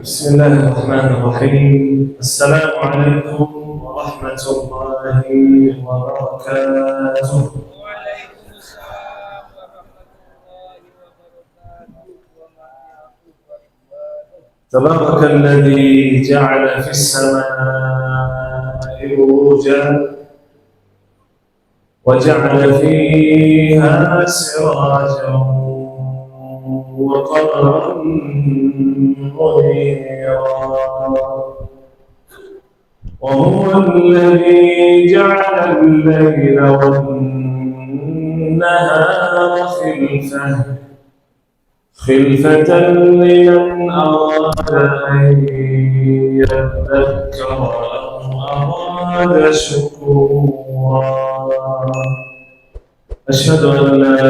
بسم الله الرحمن الرحيم. السلام عليكم ورحمة الله وبركاته. تبارك الذي جعل في السماء بروجا وجعل فيها سراجا وقمرا منيرا وهو الذي جعل الليل والنهار خلفة لمن أراد أن يذكر أو أراد شكورا. أشهد أن لا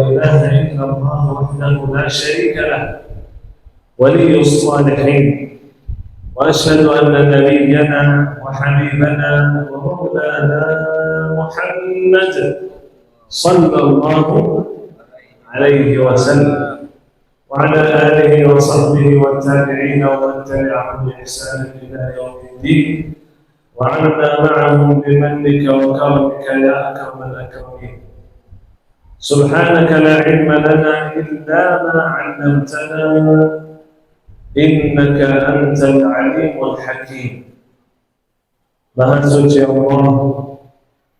إله إلا الله وحده لا شريك له ولي الصالحين، وأشهد أن نبينا وحبيبنا ومولانا محمد صلى الله عليه وسلم وعلى آله وصحبه والتابعين ومن تبعهم بإحسان إلى يوم الدين، وعنا معهم بمنك وكرمك يا أكرم الأكرمين. سبحانك لا علم لنا إلا ما علمتنا إنك أنت العليم الحكيم. Maha suci Allah,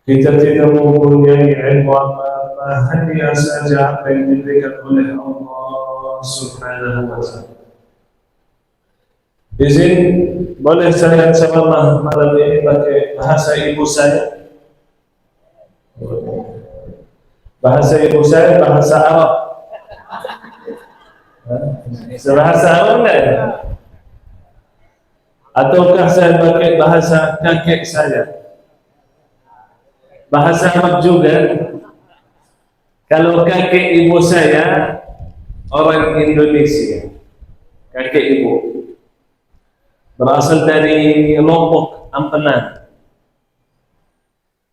kita tidak mempunyai ilmu apa-apa, hanya saja apa yang diberikan oleh Allah Subhanahu wa Ta'ala. Izin, boleh saya ceramah malam ini pakai bahasa ibu saya? Bahasa ibu saya bahasa Arab. Bahasa Arab enggak ya? Ataukah saya pakai bahasa kakek saya? Bahasa Arab juga. Kalau kakek ibu saya orang Indonesia, kakek ibu berasal dari Lombok, Ampenan.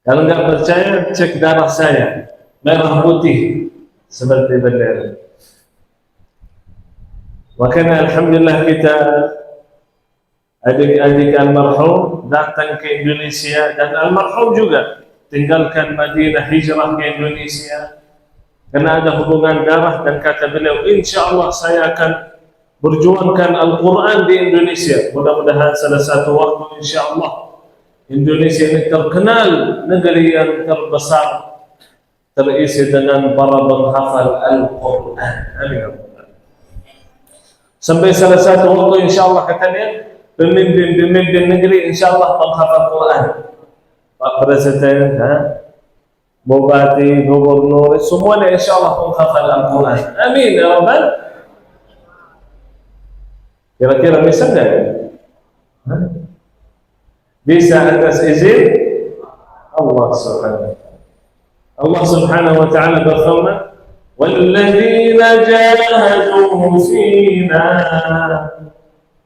Kalau enggak percaya, cek darah saya, merah putih seperti bendera. Makanya alhamdulillah kita adik-adik almarhum datang ke Indonesia, dan almarhum juga tinggalkan Madinah, hijrah ke Indonesia karena ada hubungan darah, dan kata beliau, insyaallah saya akan berjuangkan Al-Quran di Indonesia. Mudah-mudahan salah satu waktu insyaallah Indonesia ini terkenal negeri yang terbesar terisi dengan para penghafal Al-Quran. Amin. Sampai salah satu waktu insyaallah katanya pemimpin negeri insyaallah penghafal Quran. Pak Presiden, Bupati, Gubernur, semuanya insyaallah penghafal Al-Quran. Amin ya Rabbal. Kira-kira bisa enggak? Bisa atas izin Allah Subhanahu. Allah Subhanahu wa Ta'ala berfirman, "Walladzina jahadu fina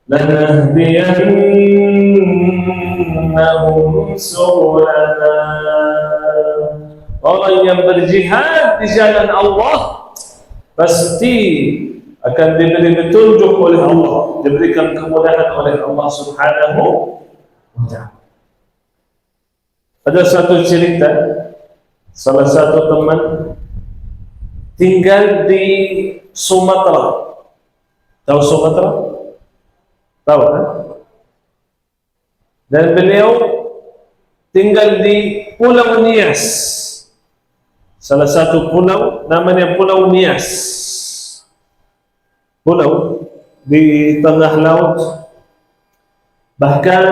lanahdiyannahum subulana." Orang yang berjihad di jalan Allah pasti akan diberi petunjuk oleh Allah, diberikan kemudahan oleh Allah Subhanahu wa Ta'ala. Ada satu cerita, salah satu teman tinggal di Sumatera. Tahu Sumatera? Tahu kan? Dan beliau tinggal di Pulau Nias. Salah satu pulau namanya Pulau Nias. Pulau di tengah laut. Bahkan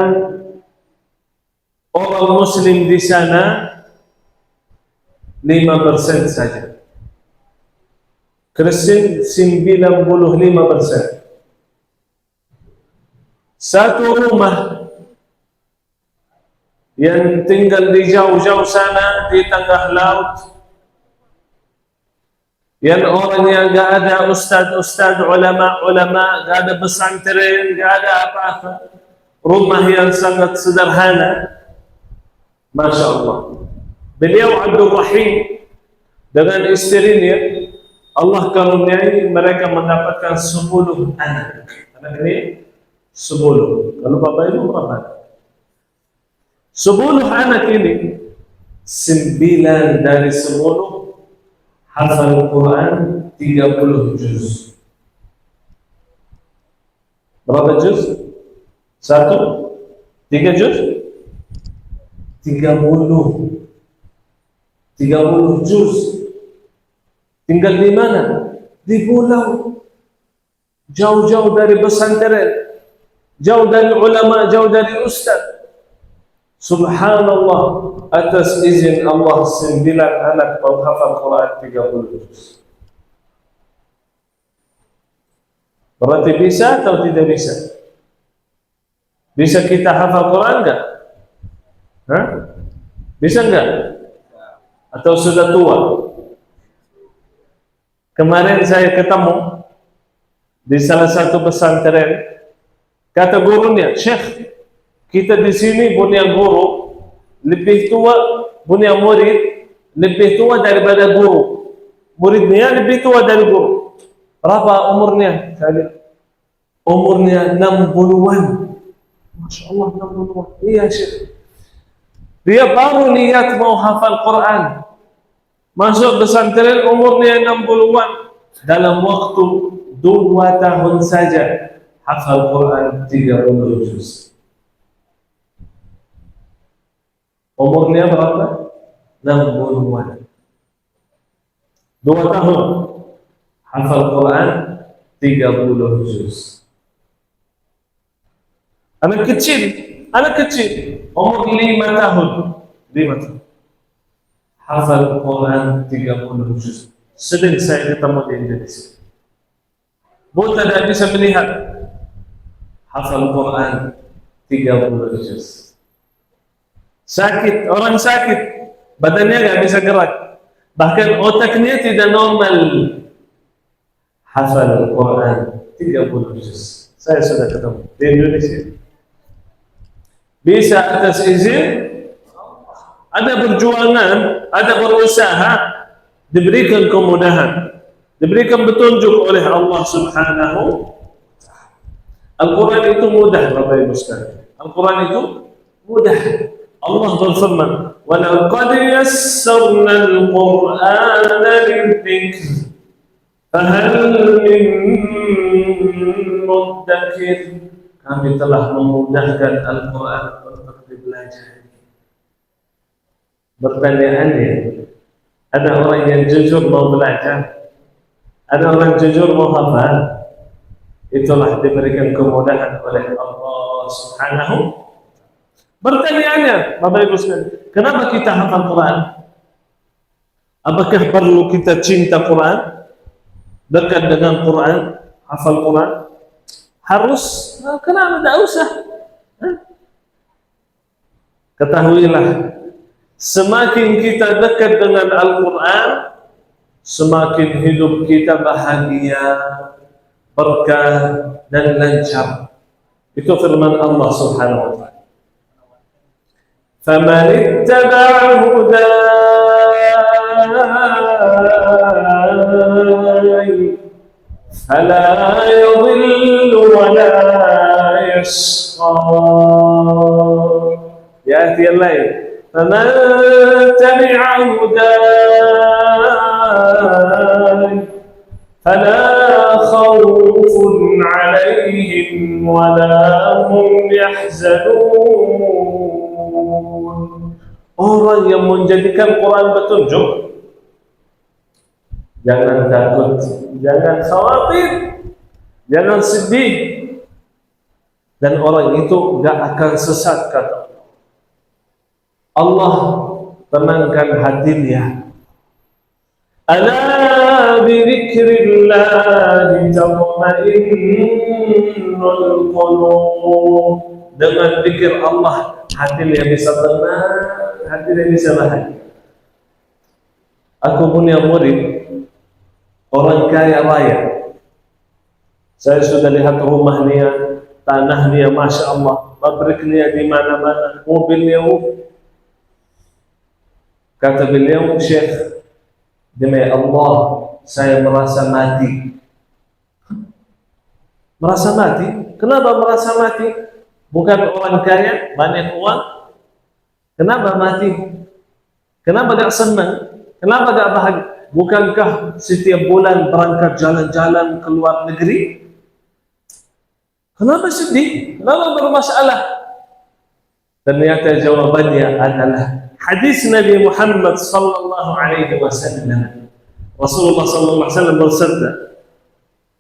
orang Muslim di sana 5% saja. Kristen 95%. Satu rumah yang tinggal di jauh-jauh sana di tengah laut, yang orangnya enggak ada ustaz-ustaz, ulama-ulama, enggak ada pesantren, enggak ada apa-apa. Rumah yang sangat sederhana. Masya Allah. Beliau Abdul Rahim dengan istrinya Allah karuniai mereka mendapatkan 10 anak. Anak ini 10. Kalau bapak ibu berapa? 10 anak ini, 9 dari 10 hafal Quran 30 juz. Berapa juz? 1? 3 juz? 30 juz. Tinggal di mana? Di pulau. Jauh-jauh dari pesantren, jauh dari ulama, jauh dari ustaz. Subhanallah, atas izin Allah 9 anak menghafal Quran 30 juz. Berarti bisa atau tidak bisa? Bisa kita hafal Quran enggak? Hah? Bisa enggak? Atau sudah tua? Kemarin saya ketemu di salah satu pesantren, kata gurunya, Syekh, kita di sini punya guru lebih tua, punya murid lebih tua daripada guru. Muridnya lebih tua dari guru. Berapa umurnya? Umurnya 60-an. Masya Allah, 60-an. Iya Syekh. Dia baru niat mau hafal Quran. Masuk pesantren umurnya 60-an. Dalam waktu 2 tahun saja hafal Quran 30 juz. Umurnya berapa? 60-an. 2 tahun hafal Quran 30 juz. Anak kecil umur 5 tahun, 5 tahun hafal Quran 30 juz. Sering saya ketemu di Indonesia. Buta tidak bisa melihat, hafal Quran 30 juz. Sakit, orang sakit, badannya tidak bisa gerak, bahkan otaknya tidak normal, hafal Quran 30 juz. Saya sudah ketemu di Indonesia. Bisa atas izin, ada perjuangan, ada berusaha, diberikan kemudahan, diberikan petunjuk oleh Allah Subhanahu. Al-Quran itu mudah, Bapak Ibu sekalian. Al-Quran itu mudah. Allah berfirman, وَلَقَدْ يَسَّرْنَا الْقُرْآنَ لِلذِّكْرِ فَهَلْ مِن مُدَّكِرٍ. Kami telah memudahkan Al-Quran untuk dipelajari. Pertanyaannya, ada orang yang jujur mau belajar, ada orang jujur mau hafal. Itulah diberikan kemudahan oleh Allah Subhanahu. Pertanyaannya, Bapak Ibu sekalian, kenapa kita hafal Quran? Apakah perlu kita cinta Quran, dekat dengan Quran, hafal Quran? Harus? Kenapa tidak usah? Ketahuilah, semakin kita dekat dengan Al-Quran, semakin hidup kita bahagia, berkah dan lancar. Itu firman Allah Subhanahu wa ta'ala. فَمَنِ اتَّبَعَ هُدَايَ فَلَا يَضِلُّ وَلَا يَشْقَى. Di ayat yang lain, فَمَنْ تَبِعَ هُدَايَ فَلَا خَوْفٌ عَلَيْهِمْ وَلَا هُمْ يَحْزَنُونَ. Orang yang menjadikan Quran petunjuk, jangan takut, jangan khawatir, jangan sedih, dan orang itu tidak akan sesat, kata Allah. Tenangkan hatinya. Ala bi dzikrillah tatma'innul qulub. Dengan zikir Allah, hatinya bisa tenang, hatinya bisa bahagia. Aku punya murid, orang kaya raya. Saya sudah lihat rumahnya, tanahnya, Masya Allah, pabriknya di mana-mana, mobilnya. Kata beliau, Syekh, demi Allah, saya merasa mati. Merasa mati? Kenapa merasa mati? Bukan orang kaya, banyak uang. Kenapa mati? Kenapa gak senang? Kenapa gak bahagia? Bukankah setiap bulan berangkat jalan-jalan ke luar negeri? Kenapa sedih? Kenapa bermasalah? Ternyata jawabannya adalah hadis Nabi Muhammad sallallahu alaihi wasallam. Rasulullah sallallahu alaihi wasallam bersabda,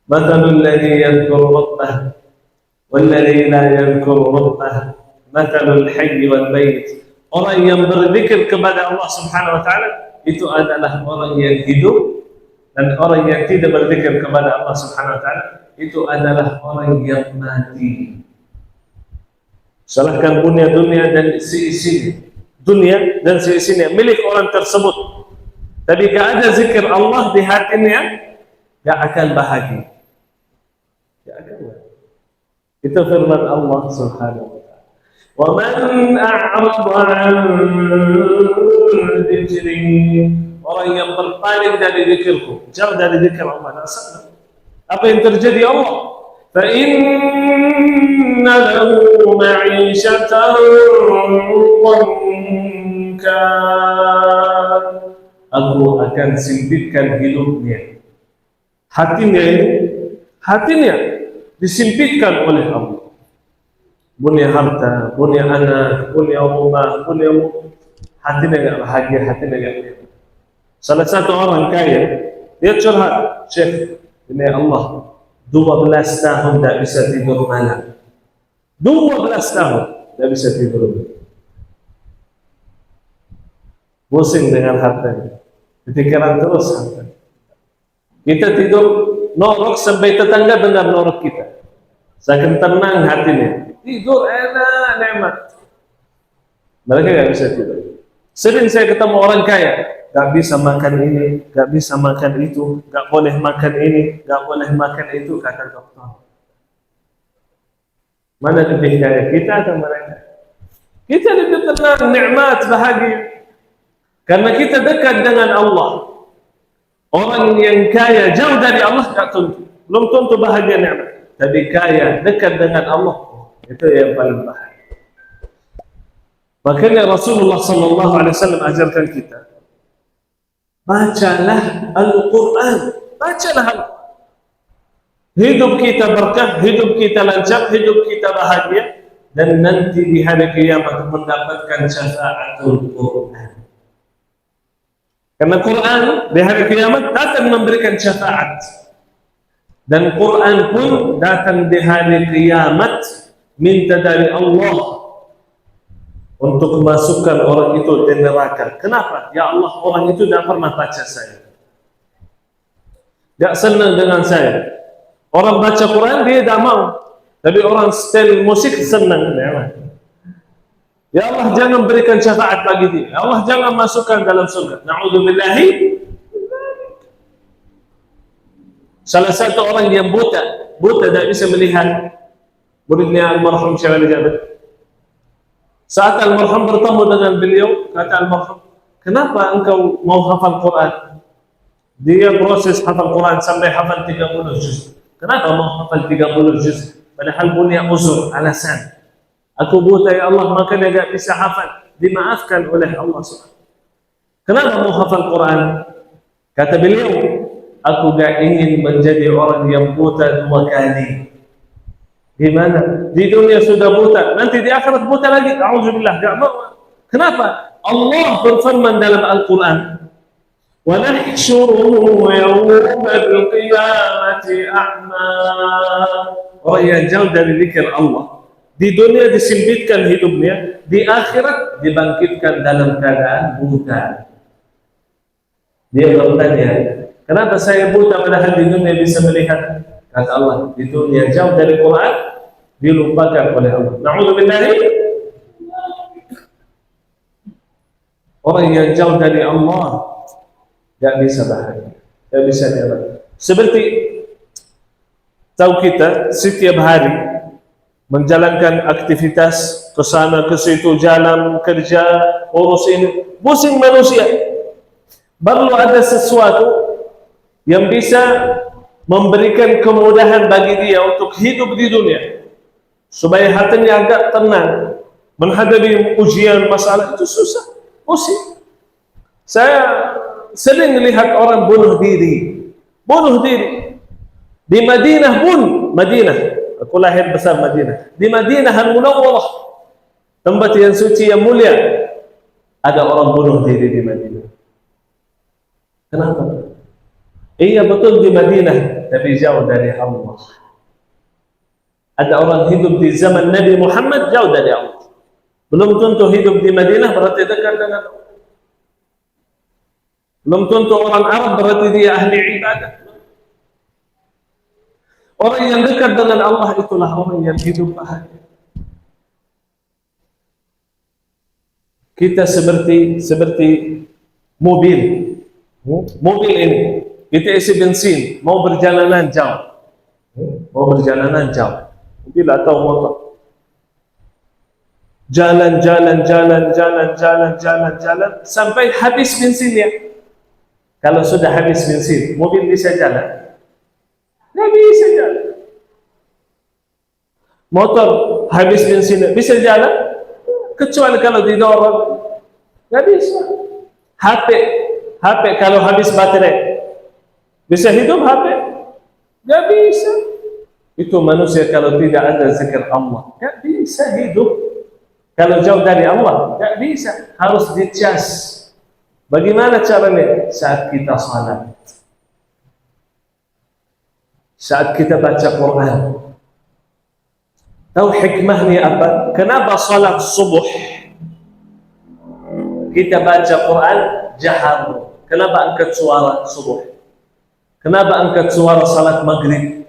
"Mathalul ladzi yadhkuru rabbah wal ladzi la yadhkuru rabbah, mathalul hayy wal mayt." Orang yang berzikir kepada Allah Subhanahu wa taala itu adalah orang yang hidup, dan orang yang tidak berzikir kepada Allah Subhanahu wa taala itu adalah orang yang mati. Salahkan dunia dan seisinya. Dunia dan seisinya milik orang tersebut. Tapi gak ada zikir Allah di hatinya, gak akan bahagia. Gak akan bahagia. Itu firman Allah Subhanahu wa taala. Wa man a'rada 'an dzikri, orang yang berpaling dari zikirku, jauh dari zikir Allah, apa yang terjadi Allah? Fa inna lahu ma'isyatan dhanka, aku akan sempitkan hidupnya. Hatinya disempitkan oleh Allah. Punya harta, punya anak, punya rumah, hatinya enggak bahagia, hatinya enggak nyaman. Salah satu orang kaya, dia curhat, "Syekh, demi Allah, 12 tahun tak bisa tidur malam. 12 tahun tak bisa tidur malam. Pusing dengan hartanya, kepikiran terus harta. Kita tidur norok sampai tetangga dengar norok kita. Saking tenang hatinya, tidur enak, nikmat. Mereka gak bisa tidur. Sering saya ketemu orang kaya, gak bisa makan ini, gak bisa makan itu, gak boleh makan ini, gak boleh makan itu, kata dokter. Mana lebih kaya, kita atau mereka? Kita lebih tenang, nikmat, bahagia. Karena kita dekat dengan Allah. Orang yang kaya jauh dari Allah gak tentu, belum tentu bahagia nikmat. Tapi kaya dekat dengan Allah, itu yang paling bahagia. Makanya Rasulullah sallallahu alaihi wasallam ajarkan kita, bacalah Al-Quran, bacalah Al-Quran. Hidup kita berkah, hidup kita lancar, hidup kita bahagia, dan nanti di hari kiamat mendapatkan syafaatul Quran. Karena Quran di hari kiamat akan memberikan syafaat. Dan Quran pun datang di hari kiamat minta dari Allah untuk memasukkan orang itu di neraka. Kenapa? Ya Allah, orang itu tidak pernah baca saya, tidak senang dengan saya. Orang baca Quran dia tidak mau, tapi orang setel musik senang. Ya Allah, jangan berikan syafaat bagi dia. Ya Allah, jangan masukkan dalam surga. Na'udzubillahi. Salah satu orang yang buta tidak bisa melihat, muridnya almarhum Syekh Ali Jabir. Saat almarhum bertemu dengan beliau, kata almarhum, "Kenapa engkau mau hafal Quran?" Dia proses hafal Quran sampai hafal 30 juz. Kenapa mau hafal 30 juz? Padahal punya uzur, alasan. Aku buta ya Allah, makanya enggak bisa hafal. Dimaafkan oleh Allah SWT. Kenapa mau hafal Quran? Kata beliau, aku gak ingin menjadi orang yang buta 2 kali. Gimana? Di dunia sudah buta, nanti di akhirat buta lagi. A'udzubillah, gak mau. Kenapa? Allah berfirman dalam Al-Quran, wa nahsyuruhu yawmal qiyamati a'ma. Orang yang jauh dari zikir Allah, di dunia disempitkan hidupnya, di akhirat dibangkitkan dalam keadaan buta. Dia bertanya, kenapa saya buta padahal di dunia bisa melihat? Kata Allah, di dunia jauh dari Quran, dilupakan oleh Allah. Na'udzubillahi. Orang yang jauh dari Allah tidak bisa bahagia, tidak bisa nyaman. Seperti tahu kita setiap hari menjalankan aktivitas ke sana ke situ, jalan kerja, urus ini, pusing manusia. Baru ada sesuatu yang bisa memberikan kemudahan bagi dia untuk hidup di dunia, supaya hatinya agak tenang menghadapi ujian masalah itu susah, pusing. Saya sering lihat orang bunuh diri di Madinah pun. Madinah, aku lahir besar Madinah. Di Madinah Al-Munawwarah, tempat yang suci yang mulia, ada orang bunuh diri di Madinah. Kenapa? Iya betul di Madinah, tapi jauh dari Allah. Ada orang hidup di zaman Nabi Muhammad jauh dari Allah. Belum tentu hidup di Madinah berarti dekat dengan Allah. Belum tentu orang Arab berarti dia ahli ibadah. Orang yang dekat dengan Allah itulah orang yang hidup bahagia. Kita seperti mobil ini, kita isi bensin, mau berjalanan jauh, mobil atau motor, jalan, sampai habis bensinnya. Kalau sudah habis bensin, mobil bisa jalan? Nggak bisa jalan. Motor habis bensin bisa jalan? Kecuali kalau didorong. Nggak bisa. HP kalau habis baterai, bisa hidup HP? Nggak bisa. Itu manusia kalau tidak ada zikir Allah, nggak bisa hidup. Kalau jauh dari Allah, nggak bisa. Harus dicas. Bagaimana caranya? Saat kita salat, saat kita baca Quran. Tahu hikmahnya apa? Kenapa salat subuh kita baca Quran jahar? Kenapa angkat suara subuh? Kenapa angkat suara salat maghrib?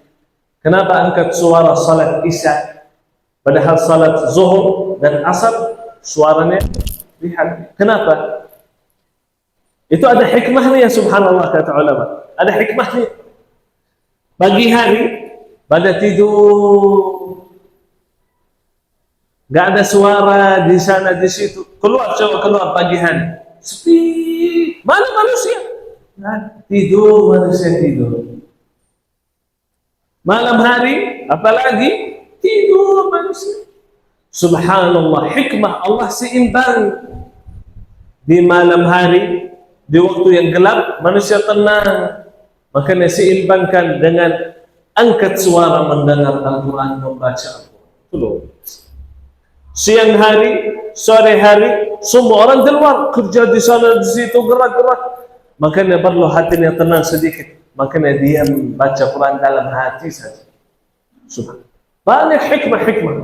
Kenapa angkat suara salat isya? Padahal salat zuhur dan asar suaranya lihat. Kenapa? Itu ada hikmahnya, subhanallah, kata ulama. Ada hikmahnya. Pagi hari pada tidur, nggak ada suara di sana di situ. Coba keluar pagi hari, sepi. Mana manusia? Nah, tidur manusia tidur. Malam hari apalagi tidur manusia. Subhanallah, hikmah Allah seimbang. Di malam hari, di waktu yang gelap, manusia tenang. Makanya seimbangkan dengan angkat suara mendengar Al-Quran, membaca Al-Quran. Siang hari, sore hari, semua orang di luar, kerja di sana, di situ, gerak-gerak. Makanya perlu hatinya tenang sedikit. Makanya dia membaca Quran dalam hati saja. Subhanallah. Banyak hikmah-hikmah.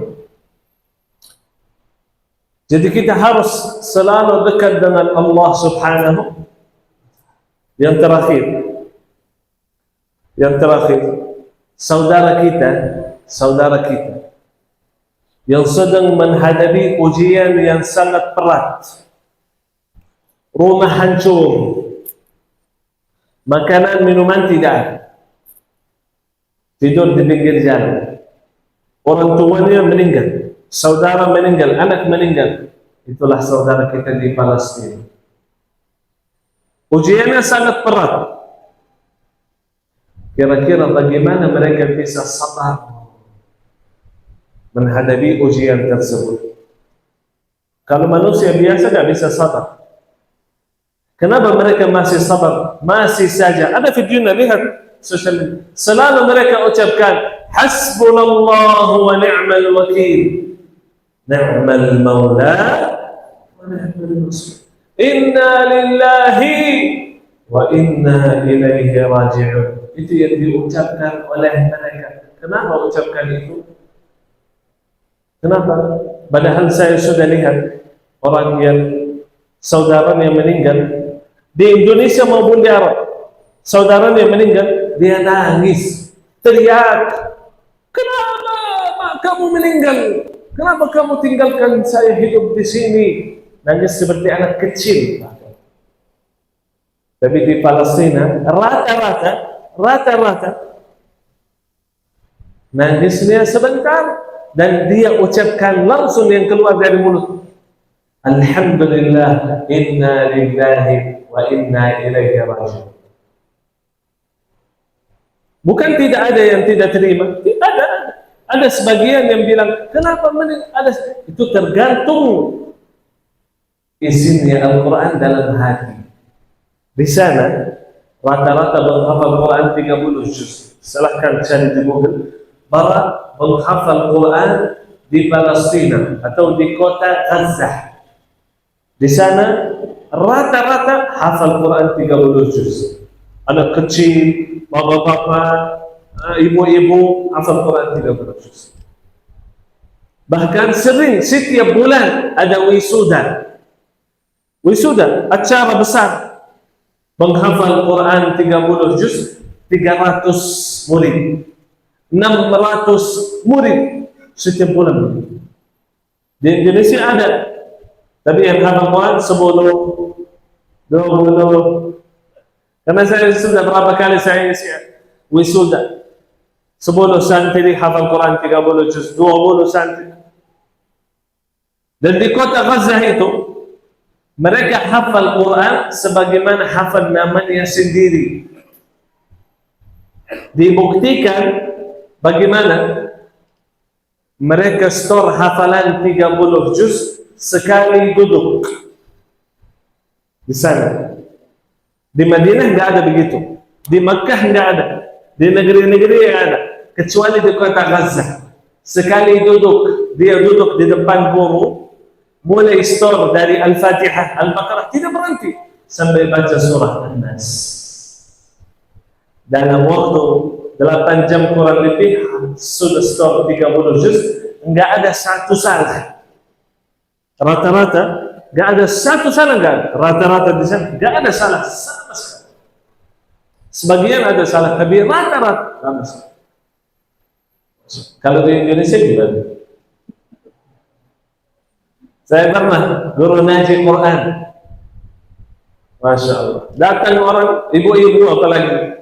Jadi kita harus selalu dekat dengan Allah Subhanahu. Yang terakhir, saudara kita yang sedang menghadapi ujian yang sangat berat, rumah hancur, makanan minuman tidak ada, tidur di pinggir jalan, orang tuanya meninggal, saudara meninggal, anak meninggal. Itulah saudara kita di Palestina. Ujiannya sangat berat. Kira-kira bagaimana mereka bisa sabar menghadapi ujian tersebut? Kalau manusia biasa tidak bisa sabar. Kenapa mereka masih sabar? Masih saja. Ada videonya, lihat sosial. Selalu mereka ucapkan hasbunallahu wa ni'mal wakil, ni'mal maula wa ni'mal nasir. Inna lillahi wa inna ilaihi raji'un. Itu yang diucapkan oleh mereka. Kenapa ucapkan itu? Kenapa? Padahal saya sudah lihat orang yang saudaranya meninggal di Indonesia maupun di Arab. Saudaranya meninggal, dia nangis, teriak. Kenapa kamu meninggal? Kenapa kamu tinggalkan saya hidup di sini? Nangis seperti anak kecil. Tapi di Palestina rata-rata nangisnya sebentar dan dia ucapkan langsung yang keluar dari mulut, alhamdulillah, inna lillahi wa inna ilaihi raji'un. Bukan tidak ada yang tidak terima, tidak ada. Ada sebagian yang bilang, kenapa ada? Itu tergantung isinya Al-Quran dalam hati. Di sana rata-rata menghafal Quran 30 juz. Silahkan cari di Google. Para menghafal Quran di Palestina atau di kota Gaza. Di sana rata-rata hafal Quran 30 juz. Anak kecil, bapak-bapak, ibu-ibu hafal Quran 30 juz. Bahkan sering setiap bulan ada wisuda. Wisuda, acara besar. Menghafal Quran 30 juz, 300 murid. 600 murid setiap bulan. Di Indonesia ada. Tapi yang hafal Quran 10, 20. Karena saya sudah berapa kali saya isi wisuda. 10 santri hafal Quran 30 juz, 20 santri. Dan di kota Gaza itu mereka hafal Quran sebagaimana hafal namanya sendiri. Dibuktikan bagaimana mereka store hafalan 30 juz sekali duduk di sana. Di Madinah nggak ada begitu, di Makkah nggak ada, di negeri-negeri yang ada, kecuali di kota Gaza. Sekali duduk, dia duduk di depan guru, mulai store dari Al-Fatihah, Al-Baqarah, tidak berhenti sampai baca surah An-Nas. Dalam waktu 8 jam kurang lebih sudah store 30 juz, nggak ada satu salah. Rata-rata nggak ada satu salah, rata-rata di sana nggak ada salah sama sekali. Sebagian ada salah, tapi rata-rata sama sekali. Kalau di Indonesia gimana? Saya pernah guru ngaji Quran, masya Allah. Datang orang ibu-ibu apalagi,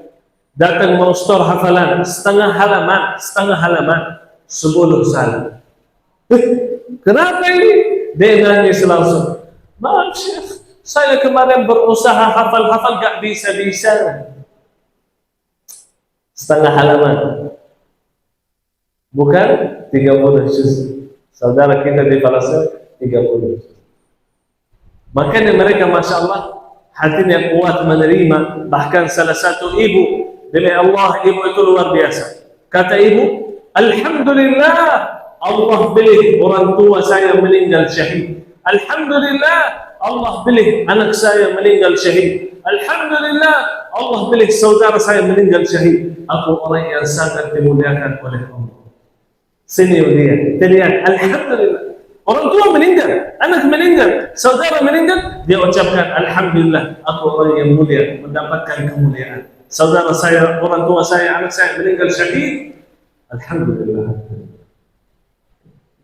datang mau store hafalan setengah halaman 10 salah. Kenapa ini? Dia nangis langsung. Maaf Syekh, saya kemarin berusaha hafal gak bisa-bisa. Setengah halaman. Bukan 30 juz. Saudara kita di Palestina 30 juz. Makanya mereka masya Allah hatinya kuat menerima. Bahkan salah satu ibu, demi Allah ibu itu luar biasa. Kata ibu, alhamdulillah Allah pilih orang tua saya meninggal syahid. Alhamdulillah Allah pilih anak saya meninggal syahid. Alhamdulillah Allah pilih saudara saya meninggal syahid. Aku orang yang sangat dimuliakan oleh Allah. Sini dia, teriak alhamdulillah. Orang tua meninggal, anak meninggal, saudara meninggal, dia ucapkan alhamdulillah, aku orang yang mulia, mendapatkan kemuliaan. Saudara saya, orang tua saya, anak saya meninggal syahid. Alhamdulillah.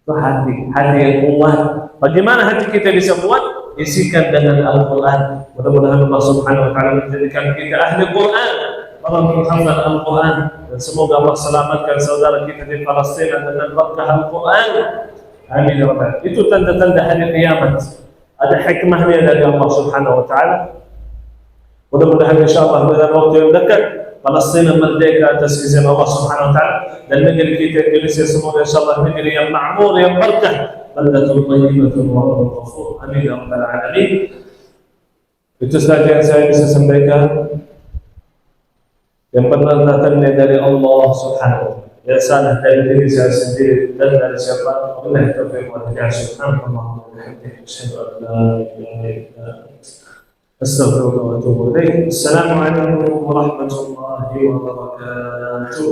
Itu hati yang kuat. Bagaimana hati kita bisa kuat? Isikan dengan Al-Quran. Mudah-mudahan Allah Subhanahu wa Ta'ala menjadikan kita ahli Quran, para penghafal Al-Quran, dan semoga Allah selamatkan saudara kita di Palestina dengan berkah Al-Quran. Amin ya Rabbal. Itu tanda-tanda hari kiamat. Ada hikmahnya dari Allah Subhanahu wa Ta'ala. Mudah-mudahan insyaallah dalam waktu yang dekat Palestina merdeka atas izin Allah Subhanahu wa Ta'ala, dan negeri kita Indonesia semoga insyaallah negeri yang makmur, yang berkah, baldatul thayyibatun wa rabbul ghafur. Amin ya rabbal alamin. Itu saja yang saya bisa sampaikan. Yang benar datangnya dari Allah Subhanahu wa Ta'ala. Yang salah dari diri saya sendiri dan dari siapa? Allah taufiq wa hidayah. Subhanallah wa bihamdihi, asyhadu an la ilaha illa anta, astaghfiruka wa atubu ilaik. Assalamualaikum warahmatullahi wabarakatuh.